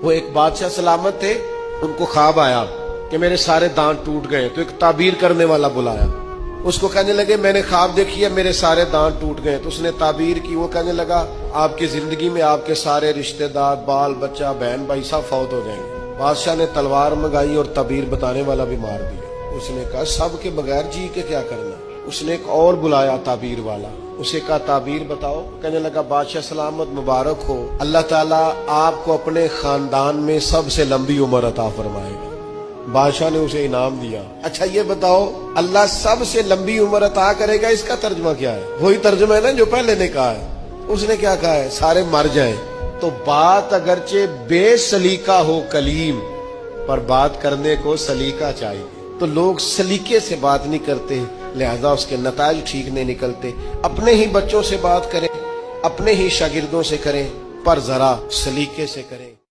وہ ایک بادشاہ سلامت تھے، ان کو خواب آیا کہ میرے سارے دانت ٹوٹ گئے، تو ایک تعبیر کرنے والا بلایا، اس کو کہنے لگے میں نے خواب دیکھی ہے میرے سارے دانت ٹوٹ گئے، تو اس نے تعبیر کی، وہ کہنے لگا آپ کی زندگی میں آپ کے سارے رشتہ دار، بال بچہ، بہن بھائی سب فوت ہو جائیں گے۔ بادشاہ نے تلوار منگائی اور تعبیر بتانے والا بھی مار دیا۔ اس نے کہا سب کے بغیر جی کے کیا کرنا۔ اس نے ایک اور بلایا تعبیر والا، اسے کہا تعبیر بتاؤ، کہنے لگا بادشاہ سلامت مبارک ہو، اللہ تعالیٰ آپ کو اپنے خاندان میں سب سے لمبی عمر عطا فرمائے گا۔ بادشاہ نے اسے انعام دیا۔ اچھا یہ بتاؤ اللہ سب سے لمبی عمر عطا کرے گا، اس کا ترجمہ کیا ہے؟ وہی ترجمہ ہے نا جو پہلے نے کہا ہے۔ اس نے کیا کہا ہے؟ سارے مر جائیں۔ تو بات اگرچہ بے سلیقہ ہو کلیم، پر بات کرنے کو سلیقہ چاہیے، تو لوگ سلیقے سے بات نہیں کرتے، لہذا اس کے نتائج ٹھیک نہیں نکلتے۔ اپنے ہی بچوں سے بات کریں، اپنے ہی شاگردوں سے کریں، پر ذرا سلیقے سے کریں۔